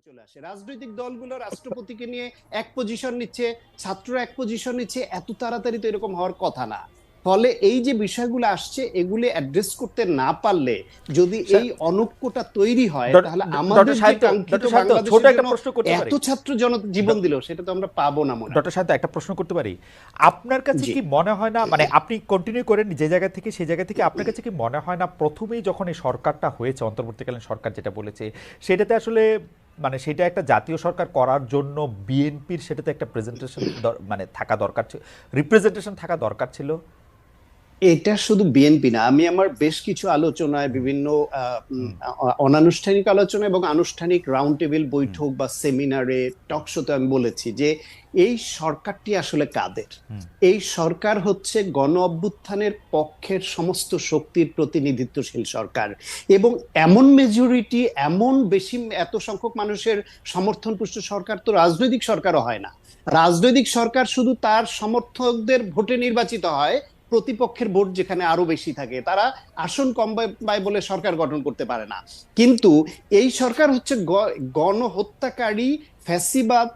চলে আসে। রাজনৈতিক দলগুলো রাষ্ট্রপতিকে নিয়ে এক পজিশন নিচ্ছে, ছাত্ররা এক পজিশন নিচ্ছে, এত তাড়াতাড়ি তো এরকম হওয়ার কথা না। ফলে এই যে বিষয়গুলো আসছে এগুলি অ্যাড্রেস করতে না পারলে যদি এই অনৈক্যটা তৈরি হয়, তাহলে আমাদের যে কাঙ্ক্ষিত ছোট বাংলাদেশের একটা জন্য প্রশ্ন করতে এত পারি? ছাত্র জীবন দিল, সেটা তো আমরা পাবো না মনে হয়। ডক্টর সাহেব, একটা প্রশ্ন করতে পারি? আপনার কাছে জি। কি মনে হয় না, মানে আপনি কন্টিনিউ করেন যে জায়গা থেকে, সেই জায়গা থেকে আপনার কাছে কি মনে হয় না প্রথমেই যখন এই সরকারটা হয়েছে, অন্তর্বর্তীকালীন সরকার যেটা বলেছে, সেটাতে আসলে মানে সেটা একটা জাতীয় সরকার করার জন্য বিএনপির সেটাতে একটা প্রেজেন্টেশন মানে থাকা দরকার ছিল, রিপ্রেজেন্টেশন থাকা দরকার ছিল? এটা শুধু বিএনপি না, আমি আমার বেশ কিছু আলোচনায়, বিভিন্ন অনানুষ্ঠানিক আলোচনা এবং আনুষ্ঠানিক রাউন্ড টেবিল বৈঠক বা সেমিনারে, টক শোতে আমি বলেছি যে এই সরকারটি আসলে কাদের। এই সরকার হচ্ছে গণ অভ্যুত্থানের পক্ষের সমস্ত শক্তির প্রতিনিধিত্বশীল সরকার, এবং এমন মেজরিটি, এমন বেশি, এত সংখ্যক মানুষের সমর্থন পুষ্ট সরকার তো রাজনৈতিক সরকারও হয় না। রাজনৈতিক সরকার শুধু তার সমর্থকদের ভোটে নির্বাচিত হয়, প্রতিপক্ষের ভোট যেখানে আরো বেশি থাকে, তারা আসন কম পায় বলে সরকার গঠন করতে পারে না। কিন্তু এই সরকার হচ্ছে গণহত্যাকারী, ফ্যাসিবাদ,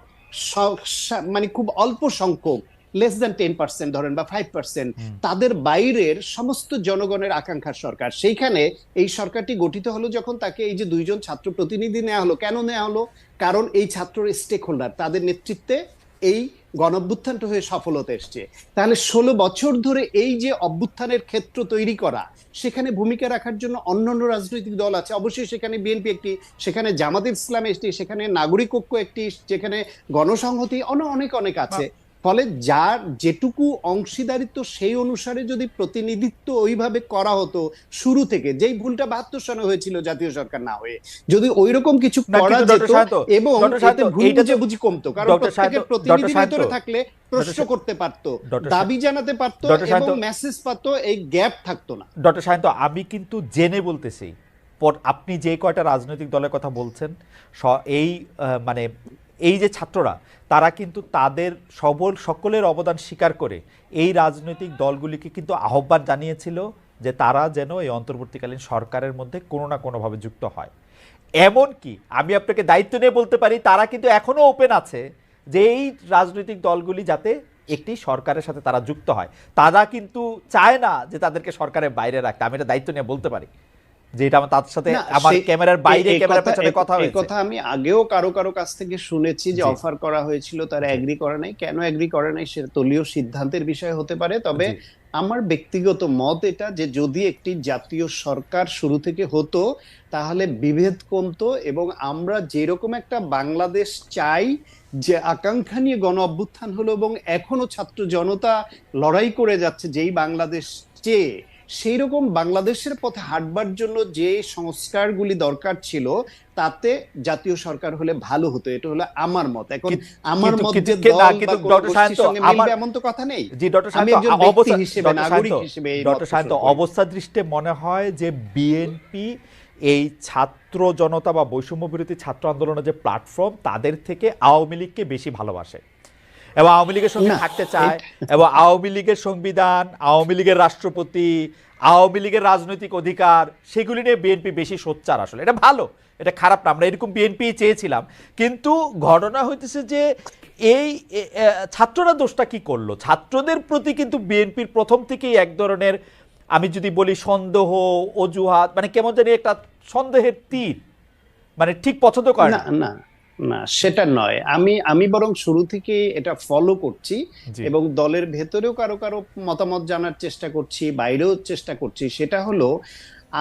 মানে খুব অল্প সংখ্যক, লেস দ্যান 10% ধরেন বা 5%, তাদের বাইরের সমস্ত জনগণের আকাঙ্ক্ষার সরকার। সেইখানে এই সরকারটি গঠিত হলো যখন তাকে এই যে দুইজন ছাত্র প্রতিনিধি নেওয়া হলো। কেন নেওয়া হলো? কারণ এই ছাত্র স্টেক হোল্ডার, তাদের নেতৃত্বে এই গণঅভ্যুত্থানটা হয়ে সফলতা এসছে। তাহলে 16 বছর ধরে এই যে অভ্যুত্থানের ক্ষেত্র তৈরি করা, সেখানে ভূমিকা রাখার জন্য অন্যান্য রাজনৈতিক দল আছে, অবশ্যই সেখানে বিএনপি একটি, সেখানে জামাত ইসলাম একটি, সেখানে নাগরিক ঐক্য একটি, যেখানে গণসংহতি অনেক অনেক আছে। ফলে যার যেটুকু অংশীদারিত্ব, সেই অনুসারে যদি প্রতিনিধিত্ব ওইভাবে করা হতো শুরু থেকে, যেই ভুলটা 72 সনে হয়েছিল জাতীয় সরকার না হয়ে, যদি ওইরকম কিছু করা যেত এবং এতে ভুল বুঝাবুঝি কমতো, কারণ প্রত্যেকের প্রতিনিধি ভেতরে থাকলে প্রশ্ন করতে পারতো, দাবি জানাতে পারতো এবং মেসেজ পাতো, এই গ্যাপ থাকতো না। ডক্টর সায়ন্ত, আমি কিন্তু জেনে বলতেছি, আপনি যে কয়টা রাজনৈতিক দলের কথা বলছেন, এই মানে এই যে ছাত্ররা, তারা কিন্তু তাদের সকলের অবদান স্বীকার করে এই রাজনৈতিক দলগুলিকে কিন্তু আহ্বান জানিয়েছিল যে তারা যেন এই অন্তর্বর্তীকালীন সরকারের মধ্যে কোনো না কোনোভাবে যুক্ত হয়। এমনকি আমি আপনাকে দায়িত্ব নিয়ে বলতে পারি, তারা কিন্তু এখনো ওপেন আছে যে এই রাজনৈতিক দলগুলি যাতে একটি সরকারের সাথে তারা যুক্ত হয়। তারা কিন্তু চায় না যে তাদেরকে সরকারের বাইরে রাখতে। আমি এটা দায়িত্ব নিয়ে বলতে পারি যে এটা আমার তার সাথে, আমার ক্যামেরার বাইরে, ক্যামেরার পেছনে কথা হয়েছে। এই কথা আমি আগেও কারো কাছ থেকে শুনেছি যে অফার করা হয়েছিল, তারা এগ্রি করে নাই। কেন এগ্রি করে নাই সেটা দলীয় সিদ্ধান্তের বিষয় হতে পারে। তবে আমার ব্যক্তিগত মত এটা, যে যদি একটি জাতীয় সরকার শুরু থেকে হতো তাহলে বিভেদ কমতো, এবং আমরা যেরকম একটা বাংলাদেশ চাই, যে আকাঙ্ক্ষা নিয়ে গণ অভ্যুত্থান হলো এবং এখনো ছাত্র জনতা লড়াই করে যাচ্ছে যেই বাংলাদেশ চেয়ে, সেই রকম বাংলাদেশের পথে হাঁটবার জন্য যে সংস্কারগুলি দরকার ছিল, তাতে জাতীয় সরকার হলে ভালো হতো। এটা হলো আমার মত। এখন আমার মত যে দল বা কোন গোষ্ঠীর সঙ্গে মিলবে এমন তো কথা নেই। জি ডক্টর সায়ন্ত, আমি একজন ব্যক্তি হিসেবে, নাগরিক হিসেবে এই ডক্টর সায়ন্ত, অবস্থা দৃষ্টে মনে হয় যে বিএনপি এই ছাত্র জনতা বা বৈষম্য বিরোধী ছাত্র আন্দোলনের যে প্ল্যাটফর্ম, তাদের থেকে আওয়ামী লীগকে বেশি ভালোবাসে এবং আওয়ামী লীগের সঙ্গে থাকতে চায়, এবং আওয়ামী লীগের সংবিধান, আওয়ামী লীগের রাষ্ট্রপতি, আওয়ামী লীগের রাজনৈতিক অধিকার, সেগুলি নিয়ে বিএনপি বেশি সোচ্চার। আসলে এটা ভালো, এটা খারাপ না, আমরা এরকম বিএনপি চেয়েছিলাম। কিন্তু ঘটনা হইতেছে যে এই ছাত্ররা দোষটা কি করলো? ছাত্রদের প্রতি কিন্তু বিএনপির প্রথম থেকেই এক ধরনের, আমি যদি বলি সন্দেহ, অজুহাত, মানে কেমন জানি একটা সন্দেহের তীর, মানে ঠিক পছন্দ করে না। না না, সেটা নয়। আমি বরং শুরু থেকে এটা ফলো করছি এবং দলের ভেতরেও কারো মতামত জানার চেষ্টা করছি, বাইরেও চেষ্টা করছি। সেটা হলো,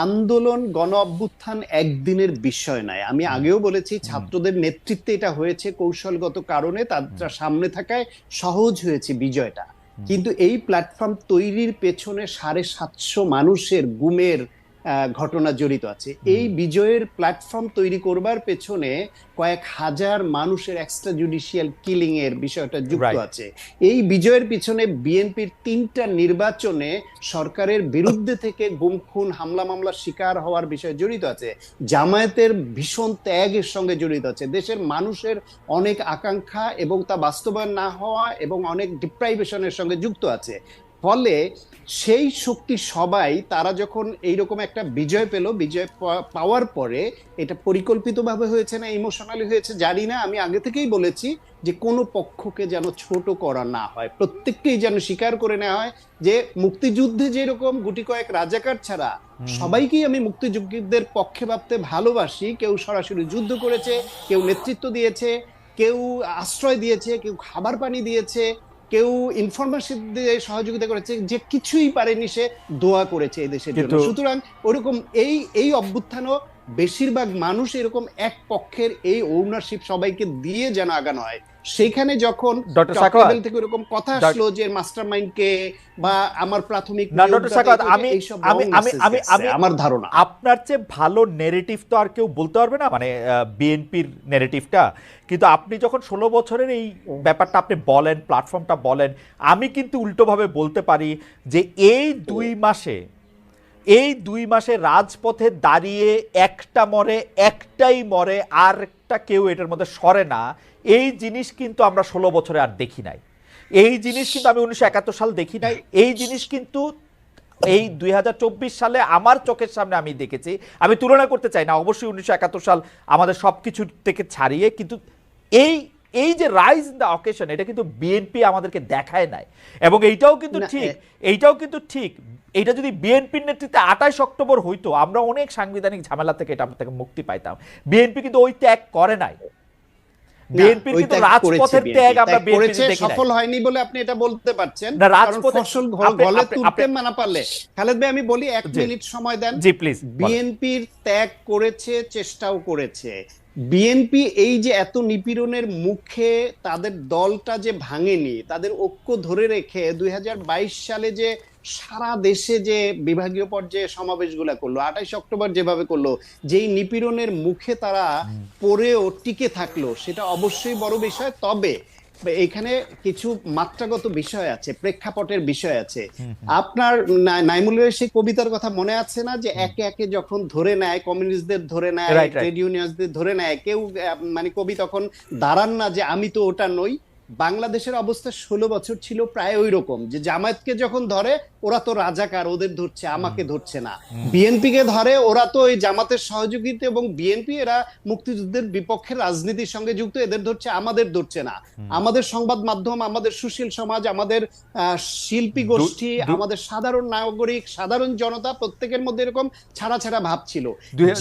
আন্দোলন, গণ অভ্যুত্থান একদিনের বিষয় নয়। আমি আগেও বলেছি, ছাত্রদের নেতৃত্বে এটা হয়েছে, কৌশলগত কারণে তারা সামনে থাকায় সহজ হয়েছে বিজয়টা। কিন্তু এই প্ল্যাটফর্ম তৈরির পেছনে 750 মানুষের গুমের ঘটনা জড়িত আছে। এই বিজয়ের প্ল্যাটফর্ম তৈরি করবার পেছনে কয়েক হাজার মানুষের এক্সট্রা জুডিশিয়াল কিলিং এর বিষয়টা যুক্ত আছে। এই বিজয়ের পিছনে বিএনপির 3টা নির্বাচনে সরকারের বিরুদ্ধে থেকে গুম, খুন, হামলা মামলার শিকার হওয়ার বিষয় জড়িত আছে। জামায়াতের ভীষণ ত্যাগের সঙ্গে জড়িত আছে। দেশের মানুষের অনেক আকাঙ্ক্ষা এবং তা বাস্তবায়ন না হওয়া এবং অনেক ডিপ্রাইভেশনের সঙ্গে যুক্ত আছে। ফলে সেই শক্তি সবাই তারা যখন এইরকম একটা বিজয় পেল, বিজয় পাওয়ার পরে এটা পরিকল্পিতভাবে হয়েছে না ইমোশনালি হয়েছে জানি না, আমি আগে থেকেই বলেছি যে কোনো পক্ষকে যেন ছোট করা না হয়, প্রত্যেককেই যেন স্বীকার করে নেওয়া হয় যে মুক্তিযুদ্ধে যেরকম গুটি কয়েক রাজাকার ছাড়া সবাইকেই আমি মুক্তিযুদ্ধের পক্ষে ভাবতে ভালোবাসি। কেউ সরাসরি যুদ্ধ করেছে, কেউ নেতৃত্ব দিয়েছে, কেউ আশ্রয় দিয়েছে, কেউ খাবার পানি দিয়েছে, কেউ ইনফরমেশন দিয়ে সহযোগিতা করেছে, যে কিছুই পারেনি সে দোয়া করেছে এই দেশের জন্য। সুতরাং ওরকম এই এই অভ্যুত্থানও বেশিরভাগ মানুষ এরকম এক পক্ষের এই ওনারশিপ সবাইকে দিয়ে যেন আগানো হয়। সেইখানে যখন থেকে এরকম কথা আসলো যে মাস্টার মাইন্ড কে বা আমার প্রাথমিক আমার ধারণা আপনার চেয়ে ভালো নেরেটিভ তো আর কেউ বলতে পারবে না, মানে বিএনপির নেরেটিভটা। কিন্তু আপনি যখন 16 বছরের এই ব্যাপারটা আপনি বলেন, প্ল্যাটফর্মটা বলেন, আমি কিন্তু উল্টোভাবে বলতে পারি যে এই 2 মাসে রাজপথে দাঁড়িয়ে একটা মরে, একটাই মরে, আর একটা কেউ এটার মধ্যে সরে না, এই জিনিস কিন্তু আমরা 16 বছরে আর দেখি নাই। এই জিনিস কিন্তু আমি 1971 সাল দেখি নাই। এই জিনিস কিন্তু এই 2024 সালে আমার চোখের সামনে আমি দেখেছি। আমি তুলনা করতে চাই না, অবশ্যই 1971 সাল আমাদের সবকিছু থেকে ছাড়িয়ে, কিন্তু এই এই যে রাইজ ইন দ্য অকেশন, এটা কিন্তু বিএনপি আমাদেরকে দেখায় নাই। এবং এইটাও কিন্তু ঠিক এইটা যদি বিএনপির নেতৃত্বে 28 অক্টোবর হইতো, আমরা অনেক সাংবিধানিক ঝামেলা থেকে এটা থেকে মুক্তি পাইতাম। বিএনপি কিন্তু ওই ত্যাগ করে নাই। বিএনপির কিন্তু রাজপথের ত্যাগ আমরা বিএনপিতে দেখি নাই। সফল হয়নি বলে আপনি এটা বলতে পারছেন, কারণ ফসল গলে তুলতে না পারলে। খালেদ ভাই আমি বলি 1 মিনিট সময় দেন। জি প্লিজ। বিএনপির ত্যাগ করেছে, চেষ্টাও করেছে। বিএনপি এই যে এত নিপীড়নের মুখে তাদের দলটা যে ভাঙেনি, তাদের ঐক্য ধরে রেখে 2022 সালে যে সারা দেশে যে বিভাগীয় পর্যায়ে সমাবেশগুলো করলো, 28 অক্টোবর যেভাবে করলো, যেই নিপীড়নের মুখে তারা পড়েও টিকে থাকলো, সেটা অবশ্যই বড় বিষয়। তবে এখানে কিছু মাত্রাগত বিষয় আছে, প্রেক্ষাপটের বিষয় আছে। আপনার নাইমুলের সেই কবিতার কথা মনে আছে না, যে একে একে যখন ধরে নেয়, কমিউনিস্টদের ধরে নেয়, ট্রেড ইউনিয়নদের ধরে নেয়, কেউ মানে কবি তখন দাঁড়ান না যে আমি তো ওটা নই। বাংলাদেশের অবস্থা 16 বছর ছিল প্রায় ওই রকম, যে জামায়াতকে যখন ধরে ওরা তো রাজাকার, ওদের ধরছে, আমাকে ধরছে না। বিএনপি কে ধরে ওরা তো ওই জামাতের সহযোগিতা, এবং বিএনপি এরা মুক্তিযুদ্ধের বিপক্ষে রাজনীতির সঙ্গে যুক্ত, এদের ধরছে, আমাদের ধরছে না। আমাদের সংবাদ মাধ্যম, আমাদের সুশীল সমাজ, আমাদের শিল্পী গোষ্ঠী, আমাদের সাধারণ নাগরিক, সাধারণ জনতা, প্রত্যেকের মধ্যে এরকম ছাড়া ছাড়া ভাব ছিল।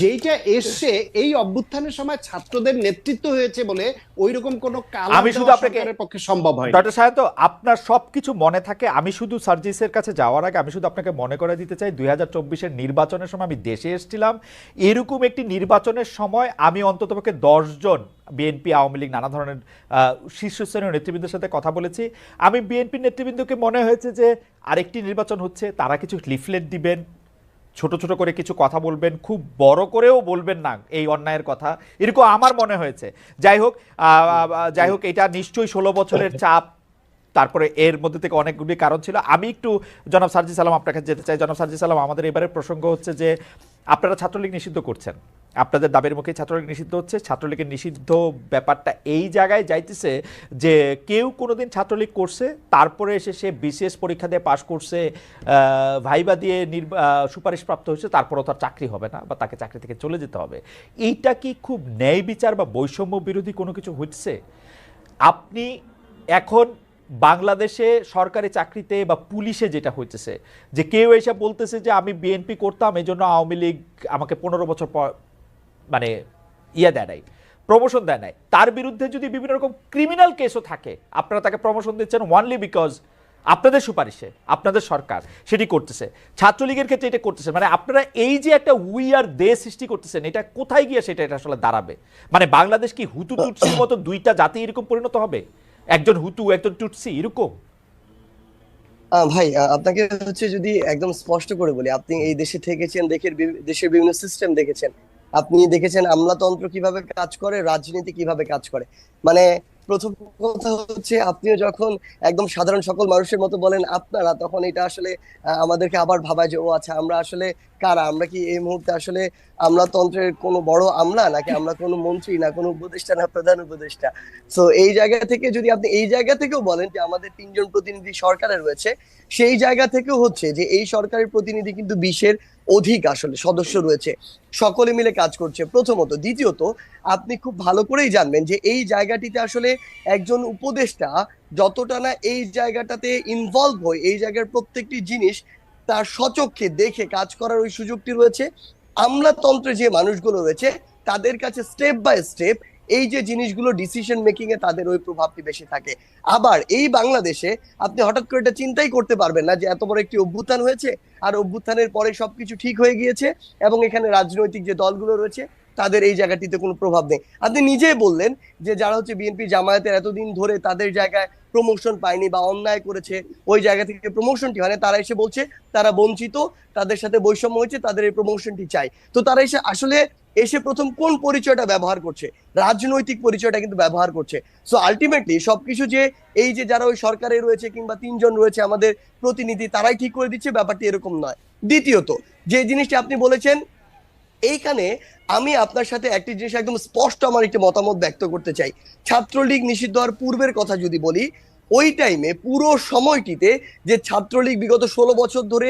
যেইটা এসে এই অভ্যুত্থানের সময় ছাত্রদের নেতৃত্ব হয়েছে বলে ওই রকম কোনো কাল আমি শুধু আপনাকে পক্ষে সম্ভব হয়। ডক্টর সাহেব, আপনার সবকিছু মনে থাকে। আমি শুধু সার্জিসের কাছে যাওয়ার আগে আমি শুধু আপনাকে মনে করে দিতে চাই, 2024-এর নির্বাচনের সময় আমি দেশে এসেছিলাম। এরকম একটি নির্বাচনের সময় আমি অন্ততপক্ষে 10 জন বিএনপি, আওয়ামী লীগ, নানা ধরনের শীর্ষস্থানীয় নেতৃবৃন্দের সাথে কথা বলেছি। আমি বিএনপির নেতৃবৃন্দকে মনে হয়েছে যে আরেকটি নির্বাচন হচ্ছে, তারা কিছু লিফলেট দিবেন, ছোট ছোট করে কিছু কথা বলবেন, খুব বড় করেও বলবেন না এই অন্যায়ের কথা, এরকম আমার মনে হয়েছে। যাই হোক এটা নিশ্চয়ই 16 বছরের চাপ, তারপরে এর মধ্যে থেকে অনেকগুলি কারণ ছিল। আমি একটু জনাব সার্জিস আলম আপনার কাছে যেতে চাই। জনাব সার্জিস আলম, আমাদের এবারের প্রসঙ্গ হচ্ছে যে আপনারা ছাত্রলীগ নিষিদ্ধ করছেন, আপনাদের দাবির মুখে ছাত্রলীগ নিষিদ্ধ হচ্ছে। ছাত্রলীগের নিষিদ্ধ ব্যাপারটা এই জায়গায় যাইতেছে যে কেউ কোনোদিন ছাত্রলীগ করছে, তারপরে এসে সে বিসিএস পরীক্ষা দিয়ে পাশ করছে, ভাইবা দিয়ে সুপারিশপ্রাপ্ত হয়েছে, তারপরও তার চাকরি হবে না বা তাকে চাকরি থেকে চলে যেতে হবে। এইটা কি খুব ন্যায় বিচার বা বৈষম্য বিরোধী কোনো কিছু হচ্ছে? আপনি এখন বাংলাদেশে সরকারি চাকরিতে বা পুলিশে যেটা হইতেছে, যে কেউ এসে বলতেছে যে আমি বিএনপি করতাম, এই জন্য আওয়ামী লীগ আমাকে 15 বছর পর মানে দেয় নাই, প্রমোশন দেয় নাই, তার বিরুদ্ধে যদি বিভিন্ন রকম ক্রিমিনাল কেসও থাকে, আপনারা তাকে প্রমোশন দিচ্ছেন ওয়ানলি বিকজ আপনাদের সুপারিশে আপনাদের সরকার সেটি করতেছে। ছাত্রলীগের ক্ষেত্রে এটা করতেছে। মানে আপনারা এই যে একটা উইয়ার দেশ সৃষ্টি করতেছেন, এটা কোথায় গিয়ে সেটা এটা আসলে দাঁড়াবে? মানে বাংলাদেশ কি হুতু তুটসির মতো দুইটা জাতি এরকম পরিণত হবে, একজন হুতু একজন টুটসি এরকম? ভাই আপনাকে হচ্ছে যদি একদম স্পষ্ট করে বলি, আপনি এই দেশে থেকেছেন, দেশের বিভিন্ন সিস্টেম দেখেছেন, আপনি দেখেছেন আমলাতন্ত্র কিভাবে কাজ করে, রাজনীতি কিভাবে কাজ করে। মানে প্রথম কথা হচ্ছে আপনিও যখন একদম সাধারণ সকল মানুষের মতো বলেন আপনারা, তখন এটা আসলে আমাদেরকে আবার ভাবায় যে ও আচ্ছা আমরা আসলে কারা, আমরা কি এই মুহূর্তে আসলে আমলাতন্ত্রের কোনো বড় আমলা, নাকি আমরা কোনো মন্ত্রী, না কোনো উপদেষ্টা, না প্রধান উপদেষ্টা। তো এই জায়গা থেকে যদি আপনি এই জায়গা থেকেও বলেন যে আমাদের 3জন প্রতিনিধি সরকারে রয়েছে, সেই জায়গা থেকেও হচ্ছে যে এই সরকারের প্রতিনিধি কিন্তু 20-এর অধিক আসলে সদস্য রয়েছে, সকলে মিলে কাজ করছে প্রথমত। দ্বিতীয়ত, আপনি খুব ভালো করেই জানবেন যে এই জায়গাটিতে আসলে একজন উপদেষ্টা যতটা না এই জায়গাটাতে ইনভলভ হয়, এই জায়গার প্রত্যেকটি জিনিস তার স্বচক্ষে দেখে কাজ করার ওই সুযোগটি রয়েছে, আমলাতন্ত্রে যে মানুষগুলো রয়েছে তাদের কাছে স্টেপ বাই স্টেপ এই যে জিনিসগুলো ডিসিশন মেকিং এ তাদের ওই প্রভাবটি বেশি থাকে। আবার এই বাংলাদেশে আপনি হঠাৎ করে এটা চিন্তাই করতে পারবেন না যে এত বড় একটি অভ্যুত্থান হয়েছে আর অভ্যুত্থানের পরে সবকিছু ঠিক হয়ে গিয়েছে এবং এখানে রাজনৈতিক যে দলগুলো রয়েছে তাদের এই জায়গাটিতে কোনো প্রভাব নেই। আপনি নিজেই বললেন যে যারা হচ্ছে বিএনপি জামায়াতের এতদিন ধরে তাদের জায়গায় প্রমোশন পায়নি বা অন্যায় করেছে, ওই জায়গা থেকে প্রমোশনটি হয় না, তারা এসে বলছে তারা বঞ্চিত, তাদের সাথে বৈষম্য হয়েছে, তাদের এই প্রমোশনটি চাই। তো তারা এসে আসলে প্রথম কোন পরিচয়টা ব্যবহার করছে? রাজনৈতিক পরিচয়টা কিন্তু ব্যবহার করছে। সো আলটিমেটলি সবকিছু যে এই যে যারা ওই সরকারে রয়েছে কিংবা 3জন রয়েছে আমাদের প্রতিনিধি তারাই ঠিক করে দিচ্ছে, ব্যাপারটি এরকম নয়। দ্বিতীয়ত, যে জিনিসটি আপনি বলেছেন, এইখানে আমি আপনার সাথে একটি জিনিস একদম স্পষ্ট আমার একটি মতামত ব্যক্ত করতে চাই। ছাত্রলীগ নিষিদ্ধ হওয়ার পূর্বের কথা যদি বলি, ওই টাইমে পুরো সময়টিতে যে ছাত্রলীগ বিগত 16 বছর ধরে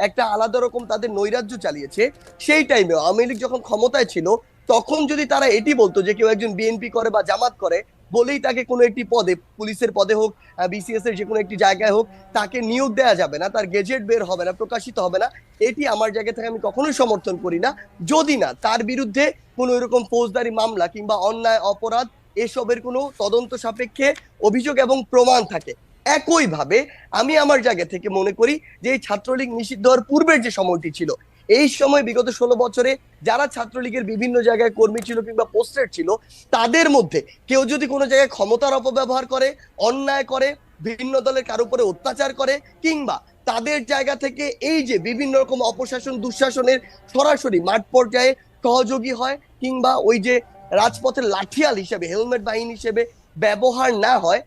একটা আলাদা রকম তাদের নৈরাজ্য চালিয়েছে, সেই টাইমে আওয়ামী লীগ যখন ক্ষমতায় ছিল তখন যদি তারা এটি বলতো যে কেউ একজন বিএনপি করে বা জামাত করে বলেই তাকে কোনো একটি পদে, পুলিশের পদে হোক, বিসিএস এর যে কোনো একটি জায়গায় হোক, তাকে নিয়োগ দেওয়া যাবে না, তার গেজেট বের হবে না, প্রকাশিত হবে না, এটি আমার জায়গা থেকে আমি কখনোই সমর্থন করি না, যদি না তার বিরুদ্ধে কোনো এরকম ফৌজদারি মামলা কিংবা অন্যায় অপরাধ এসবের কোনো তদন্ত সাপেক্ষে অভিযোগ এবং প্রমাণ থাকে। একইভাবে আমি আমার জায়গা থেকে মনে করি যে এই ছাত্রলীগ নিষিদ্ধ হওয়ার পূর্বের যে সময়টি ছিল, এই সময় বিগত 16 বছরে যারা ছাত্রলীগের বিভিন্ন জায়গায় কর্মী ছিল কিংবা পোস্টেড ছিল, তাদের মধ্যে কেউ যদি কোনো জায়গায় ক্ষমতার অপব্যবহার করে, অন্যায় করে, বিভিন্ন দলের কারো উপরে অত্যাচার করে, কিংবা তাদের জায়গা থেকে এই যে বিভিন্ন রকম অপশাসন দুঃশাসনের সরাসরি মাঠ পর্যায়ে সহযোগী হয়, কিংবা ওই যে রাজপথের লাঠিয়াল হিসেবে, হেলমেট বাহিনী হিসেবে ব্যবহার না হয়,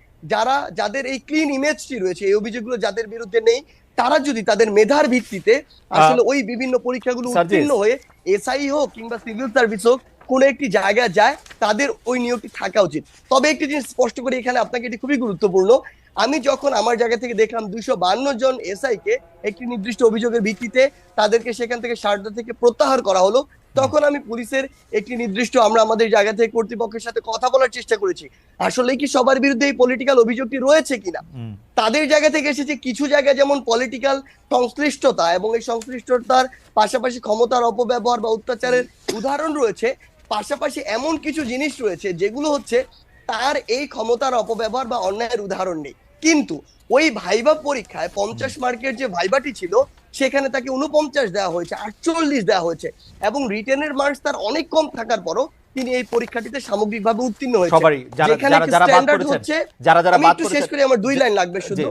যাদের এই ক্লিন ইমেজটি রয়েছে, এই অভিযোগগুলো যাদের বিরুদ্ধে নেই, তারা যদি তাদের মেধার ভিত্তিতে আসলে ওই বিভিন্ন পরীক্ষাগুলো উত্তীর্ণ হয়ে এসআই হোক কিংবা সিভিল সার্ভিস হোক কোন একটি জায়গায় যায়, তাদের ওই নিয়োগটি থাকা উচিত। তবে একটি জিনিস স্পষ্ট করে এখানে আপনাকে, এটি খুবই গুরুত্বপূর্ণ, আমি যখন আমার জায়গা থেকে দেখলাম 252 জন এসআই কে একটি নির্দিষ্ট অভিযোগের ভিত্তিতে তাদেরকে সেখান থেকে সারদা থেকে প্রত্যাহার করা হলো, তখন আমি পুলিশের একটি নির্দিষ্ট, আমরা আমাদের জায়গা থেকে কর্তৃপক্ষের সাথে কথা বলার চেষ্টা করেছি আসলে কি সবার বিরুদ্ধে এই পলিটিক্যাল অভিযোগটি রয়েছে কিনা। তাদের জায়গা থেকে এসেছে কিছু জায়গায় যেমন পলিটিক্যাল সংশ্লিষ্টতা এবং এই সংশ্লিষ্টতার পাশাপাশি ক্ষমতার অপব্যবহার বা অত্যাচারের উদাহরণ রয়েছে, পাশাপাশি এমন কিছু জিনিস রয়েছে যেগুলো হচ্ছে তার এই ক্ষমতার অপব্যবহার বা অন্যায়ের উদাহরণ নেই। কিন্তু ওই ভাইবা পরীক্ষায় 50 মার্কের যে ভাইবাটি ছিল সেখানে তাকে 49 দেওয়া হয়েছে, 48 দেওয়া হয়েছে, এবং রিটেনের মার্কস তার অনেক কম থাকার পরও তিনি এই পরীক্ষাটিতে সামগ্রিকভাবে উত্তীর্ণ হয়েছে। যেখানে স্ট্যান্ডার্ড হচ্ছে, আমি একটু শেষ করে, আমার 2 লাইন লাগবে শুধু,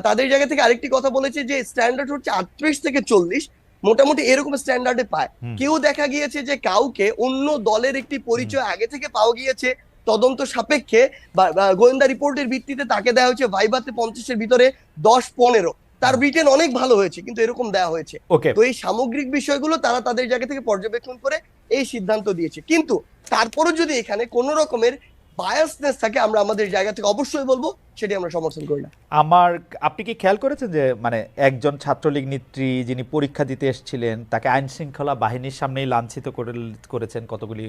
তাদের জায়গা থেকে আরেকটি কথা বলেছে যে স্ট্যান্ডার্ড হচ্ছে 38 থেকে 40, মোটামুটি এরকম স্ট্যান্ডার্ডে পায়। কেউ দেখা গিয়েছে যে কাউকে অন্য দলের একটি পরিচয় আগে থেকে পাওয়া গিয়েছে, তদন্ত সাপেক্ষে বা গোয়েন্দা রিপোর্টের ভিত্তিতে তাকে দেওয়া হয়েছে ভাইভাতে 50-এর ভিতরে 10-15, তার রিটেন অনেক ভালো হয়েছে কিন্তু এরকম দেওয়া হয়েছে। তো এই সামগ্রিক বিষয়গুলো তারা তাদের জায়গা থেকে পর্যবেক্ষণ করে এই সিদ্ধান্ত দিয়েছে। কিন্তু তারপরও যদি এখানে কোনো রকমের বায়াসনেস থাকে, আমরা আমাদের জায়গা থেকে অবশ্যই বলবো, সেটি আমরা সমর্থন করি না। আপনি কি খেয়াল করেছেন যে মানে একজন ছাত্রলীগ নেত্রী যিনি পরীক্ষা দিতে এসেছিলেন তাকে আইন শৃঙ্খলা বাহিনীর সামনেই লাঞ্ছিত করেছেন কতগুলি,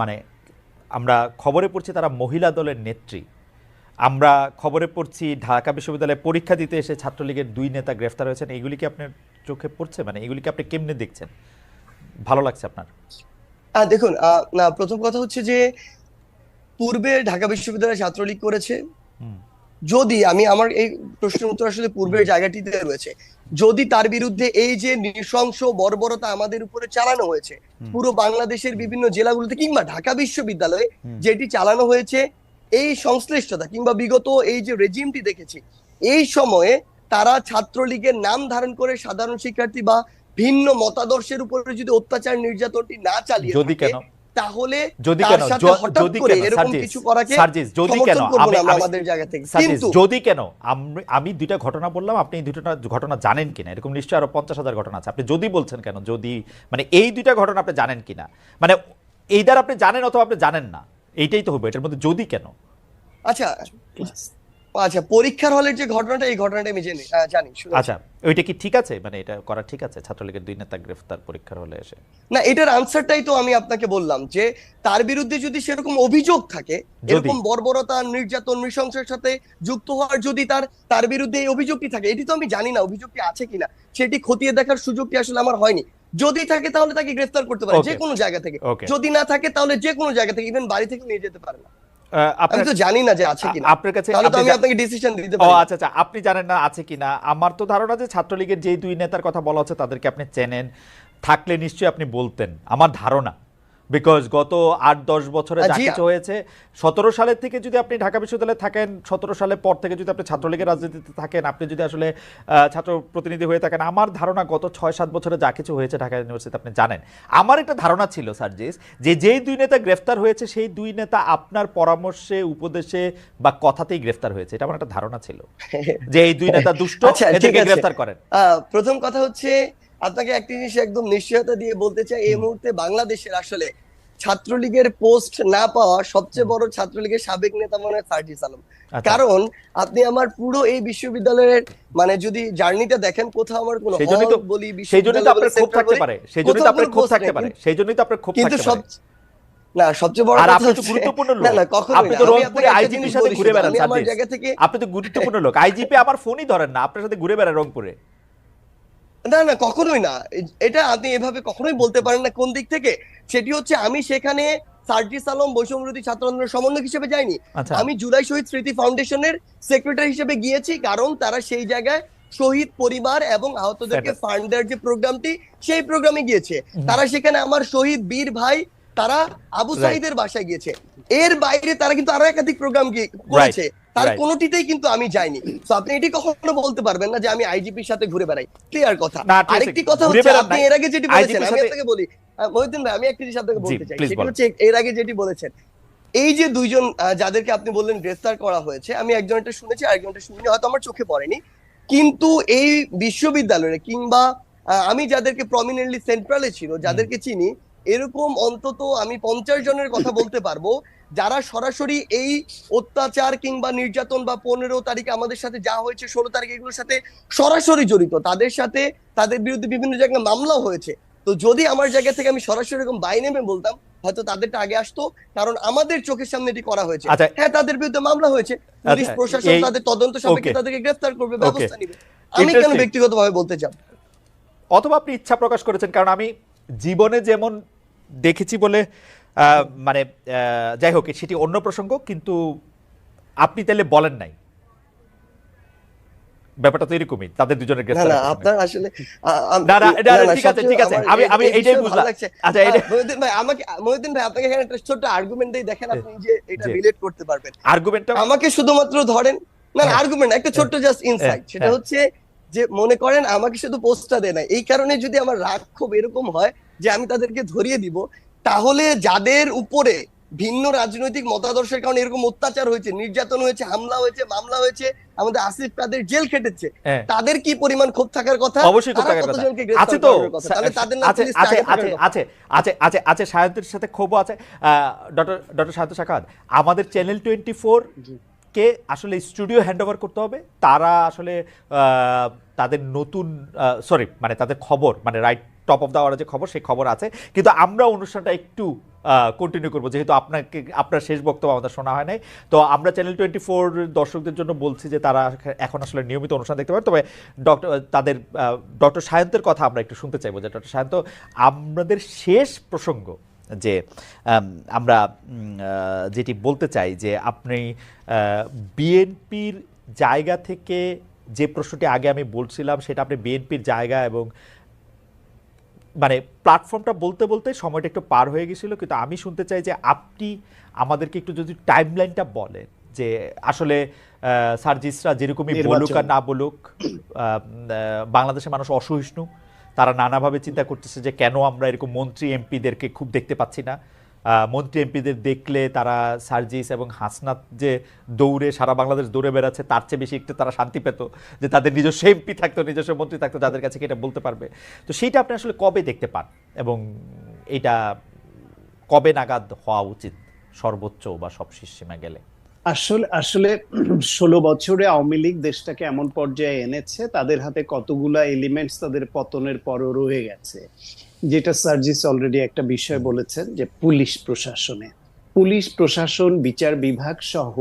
মানে আমরা খবরে পড়ছি তারা মহিলা দলের নেত্রী, আমরা খবরে পড়ছি ঢাকা বিশ্ববিদ্যালয়ে পরীক্ষা দিতে এসে ছাত্রলীগের 2 নেতা গ্রেফতার হয়েছেন, এগুলি কি আপনার চোখে পড়ছে? মানে এগুলিকে আপনি কেমনে দেখছেন? ভালো লাগছে আপনার? দেখুন, না, প্রথম কথা হচ্ছে যে পূর্বে ঢাকা বিশ্ববিদ্যালয়ে ছাত্রলীগ করেছে, যদি আমি আমার এই প্রশ্নের উত্তর আসলে পূর্বের জায়গাটিতে রয়েছে, যদি তার বিরুদ্ধে এই যে নৃশংস বর্বরতা আমাদের উপরে চালানো হয়েছে পুরো বাংলাদেশের বিভিন্ন জেলাগুলোতে কিংবা ঢাকা বিশ্ববিদ্যালয়ে যেটি চালানো হয়েছে, এই সংশ্লিষ্টতা কিংবা বিগত এই যে রেজিমটি দেখেছি, এই সময়ে তারা ছাত্রলীগের নাম ধারণ করে সাধারণ শিক্ষার্থী বা ভিন্ন মতাদর্শের উপরে যদি অত্যাচার নির্যাতনটি না চালিয়ে থাকে, তাহলে যদি তার কেন সাথে হঠাৎ যদি করে কেন এরকম কিছু করাকে সার্জিস যদি কেন সমর্থন করব আমি না আমরা আমি আমাদের জায়গা থেকে। সার্জিস কিন্তু যদি কেন আমি দুইটা ঘটনা বললাম, আপনি এই দুইটা ঘটনা জানেন কিনা, এরকম নিশ্চয়ই আরো 50,000 ঘটনা আছে, আপনি যদি বলছেন কেন, যদি মানে এই দুইটা ঘটনা আপনি জানেন কিনা, মানে এই দ্বারা আপনি জানেন অথবা আপনি জানেন না, এইটাই তো হবে, এটার মধ্যে যদি কেন। আচ্ছা আচ্ছা, পরীক্ষার হলের যে ঘটনাটা, এই ঘটনাটা আমি জানি শুনেছি। আচ্ছা, ওইটা কি ঠিক আছে, মানে এটা করা ঠিক আছে, ছাত্রলীগের 2 নেতা গ্রেফতার পরীক্ষার হলে এসে? না, এটার আনসারটাই তো আমি আপনাকে বললাম, যে তার বিরুদ্ধে যদি সেরকম অভিযোগ থাকে, এরকম বর্বরতা, নির্যাতন, নৃশংসের সাথে যুক্ত হওয়ার যদি তার বিরুদ্ধে এই অভিযোগটি থাকে, এটি তো আমি জানি না অভিযোগটি আছে কিনা, সেটি খতিয়ে দেখার সুযোগটি আসলে আমার হয়নি। যদি থাকে তাহলে তাকে গ্রেফতার করতে পারে যে কোনো জায়গা থেকে, যদি না থাকে তাহলে যে কোনো জায়গা থেকে, ইভেন বাড়ি থেকে নিয়ে যেতে পারে না। আমি তো জানি না যে আছে কিনা, আপনার কাছে তাহলে তো আমি আপনাকে ডিসিশন দিতে পারি। আচ্ছা আচ্ছা, আপনি জানেন না আছে কিনা। আমার তো ধারণা যে ছাত্রলীগের যে 2 নেতার কথা বলা হচ্ছে তাদেরকে আপনি চেনেন, থাকলে নিশ্চয়ই আপনি বলতেন, আমার ধারণা। বিকজ গত 8-10 বছরে যা কিছু হয়েছে, 17 সালের থেকে যদি আপনি ঢাকা বিশ্ববিদ্যালয়ে থাকেন, 17 সালের পর থেকে যদি আপনি ছাত্রলীগের রাজনীতিতে থাকেন, আপনি যদি আসলে ছাত্র প্রতিনিধি হয়ে থাকেন, আমার ধারণা গত 6-7 বছরে যা কিছু হয়েছে ঢাকা ইউনিভার্সিটিতে আপনি জানেন। আমার একটা ধারণা ছিল সার্জিস, যে যেই 2 নেতা গ্রেফতার হয়েছে সেই 2 নেতা আপনার পরামর্শে, উপদেশে বা কথাতেই গ্রেফতার হয়েছে, এটা আমার একটা ধারণা ছিল যে এই 2 নেতা দুষ্ট, এদেরকে গ্রেফতার করেন। প্রথম কথা হচ্ছে, আপনাকে একটা জিনিস একদম নিশ্চয়তা দিয়ে বলতে চাই, এই মুহূর্তে বাংলাদেশের আসলে ছাত্রলীগের পোস্ট না পাওয়া সবচেয়ে বড় ছাত্রলীগের সাবেক নেতা মনে হয় সার্জিস আলম। কারণ আপনি আমার পুরো এই বিশ্ববিদ্যালয়ের মানে যদি জার্নিটা দেখেন, কোথাও আমার কোনো হল বলি, সেইজন্যই তো আপনার ক্ষোভ থাকতে পারে, সেইজন্যই তো আপনার ক্ষোভ থাকতে পারে, সেইজন্যই তো আপনার ক্ষোভ থাকতে পারে। না, সবচেয়ে বড় কথা হচ্ছে গুরুত্বপূর্ণ লোক, না কখনো আপনি তো রংপুরে আইজিপির সাথে ঘুরে বেড়ান সার্জিস, আপনি তো গুরুত্বপূর্ণ লোক, আইজিপি আমার ফোনই ধরেন না, আপনার সাথে ঘুরে বেড়ান রংপুরে। না না, কখনোই না, এটা আপনি এভাবে কখনোই বলতে পারেন না। কোন দিক থেকে? সেটি হচ্ছে, আমি সেখানে সার্জিস আলম বৈষম্যবিরোধী ছাত্র আন্দোলনের সমন্বয়ক হিসেবে যাইনি, আমি জুলাই শহীদ স্মৃতি ফাউন্ডেশনের সেক্রেটারি হিসেবে গিয়েছি, কারণ তারা সেই জায়গায় শহীদ পরিবার এবং আহতদেরকে ফান্ড দেওয়ার যে প্রোগ্রামটি, সেই প্রোগ্রামে গিয়েছে। তারা সেখানে আমার শহীদ বীর ভাই, তারা আবু সাইদের বাসায় গিয়েছে। এর বাইরে তারা কিন্তু আরো একাধিক প্রোগ্রাম করেছে, তার কোনোটিতেই কিন্তু আমি যাইনি। তো আপনি এটি কখনো বলতে পারবেন না যে আমি আইজিপির সাথে ঘুরে বেড়াই, ক্লিয়ার কথা। আরেকটি কথা হচ্ছে, আপনি এর আগে যেটি বলেছেন, আমি আপনাকে বলি মহিউদ্দিন ভাই, আমি একটা জিনিস আপনাকে বলতে চাই, সেটি হচ্ছে এর আগে যেটি বলেছেন, এই যে 2 জন যাদেরকে আপনি বললেন গ্রেফতার করা হয়েছে, আমি একজনটা শুনেছি, আরেকজনটা শুনিনি, হয়তো আমার চোখে পড়েনি। কিন্তু এই বিশ্ববিদ্যালয়ে কিংবা আমি যাদেরকে প্রমিনেন্টলি সেন্ট্রালে ছিল, যাদেরকে চিনি, এরকম অন্তত আমি 50 জনের কথা বলতে পারবো, যারা সরাসরি এই অত্যাচার কিংবা নির্যাতন বা 15 তারিখে আমাদের সাথে যা হয়েছে, 16 তারিখে, এগুলোর সাথে সরাসরি জড়িত। তাদের সাথে, তাদের বিরুদ্ধে বিভিন্ন জায়গায় মামলাও হয়েছে। তো যদি আমার জায়গা থেকে আমি সরাসরি এরকম বাই নেমে বলতাম, হয়তো তাদেরটা আগে আসতো, কারণ আমাদের চোখের সামনে এটি করা হয়েছে। হ্যাঁ, তাদের বিরুদ্ধে মামলা হয়েছে, পুলিশ প্রশাসন তাদের তদন্ত সাপেক্ষে তাদেরকে গ্রেফতার করবে, ব্যবস্থা নিবে। আমি কেন ব্যক্তিগতভাবে বলতে চাই? অথবা আপনি ইচ্ছা প্রকাশ করেছেন, কারণ আমি জীবনে যেমন দেখেছি বলে, মানে যাই হোক, সেটি অন্য প্রসঙ্গ, কিন্তু আপনি তাহলে বলেন নাই, ব্যাপারটা তো এরকমই, তাদের দুজনের গ্রেফতার। না, আপনার আসলে না না, ঠিক আছে ঠিক আছে, আমি এইটাই বুঝলাম। আচ্ছা, মহিউদ্দিন ভাই, মহিউদ্দিন ভাই, আপনাকে এখানে একটা ছোট আর্গুমেন্ট দেই, দেখেন আপনি যে এটা রিলেট করতে পারবেন। আর্গুমেন্টটা আমাকে শুধুমাত্র ধরেন, না আর্গুমেন্ট একটা ছোট জাস্ট ইনসাইট, সেটা হচ্ছে যে মনে করেন আমাকে শুধু পোস্টটা দেয় না, এই কারণে যদি আমার রাগ খুব এরকম হয় যে আমি তাদেরকে ধরিয়ে দিব, তাহলে যাদের উপরে ভিন্ন রাজনৈতিক মতাদর্শের কারণে এরকম অত্যাচার হয়েছে, নির্যাতন হয়েছে, হামলা হয়েছে, মামলা হয়েছে, আমাদের আসিফ কাদের জেল খেটেছে, তাদের কি পরিমাণ ক্ষোভ থাকার কথা? অবশ্যই ক্ষোভ থাকার কথা আছে তো, আছে সায়ন্তের সাথে ক্ষোভ আছে। ডক্টর সায়ন্ত সাখাওয়াত, আমাদের চ্যানেল 24 কে আসলে স্টুডিও হ্যান্ডওভার করতে হবে। তারা আসলে তাদের নতুন মানে তাদের খবর, মানে right top of the hour যে খবর, সেই খবর আছে, কিন্তু আমরা অনুষ্ঠানটা একটু কন্টিনিউ করবো, যেহেতু আপনার শেষ বক্তব্য আমাদের শোনা হয় নাই। তো আমরা চ্যানেল 24 দর্শকদের জন্য বলছি যে তারা এখন আসলে নিয়মিত অনুষ্ঠান দেখতে পারে। তবে ডক্টর সায়ন্তের কথা আমরা একটু শুনতে চাইবো, যে ডক্টর সায়ন্ত, আমাদের শেষ প্রসঙ্গ যে আমরা যেটি বলতে চাই, যে আপনি বিএনপির জায়গা থেকে যে প্রশ্নটি আগে আমি বলছিলাম, সেটা আপনি বিএনপির জায়গা এবং মানে প্ল্যাটফর্মটা বলতে বলতে সময়টা একটু পার হয়ে গেছিল, কিন্তু আমি শুনতে চাই যে আপনি আমাদেরকে একটু যদি টাইমলাইনটা বলেন, যে আসলে সার্জিসরা যেরকমই বলুক আর না বলুক, বাংলাদেশের মানুষ অসহিষ্ণু, তারা নানাভাবে চিন্তা করতেছে যে কেন আমরা এরকম মন্ত্রী এমপিদেরকে খুব দেখতে পাচ্ছি না, মন্ত্রী এমপিদের দেখলে তারা সার্জিস এবং হাসনাত যে দৌড়ে সারা বাংলাদেশ দৌড়ে বেড়াচ্ছে তার চেয়ে বেশি একটু তারা শান্তি পেত যে তাদের নিজস্ব এমপি থাকতো, নিজস্ব মন্ত্রী থাকতো, যাদের কাছে কি এটা বলতে পারবে। তো সেইটা আপনি আসলে কবে দেখতে পান এবং এটা কবে নাগাদ হওয়া উচিত সর্বোচ্চ বা সবশেষ সীমা গেলে? আসলে আসলে 16 বছরে আওয়ামী লীগ দেশটাকে এমন পর্যায়ে এনেছে, তাদের হাতে কতগুলা এলিমেন্টস তাদের পতনের পরও রয়ে গেছে। যেটা সার্জিস অলরেডি একটা বিষয় বলেছেন, যে পুলিশ প্রশাসন, বিচার বিভাগ সহ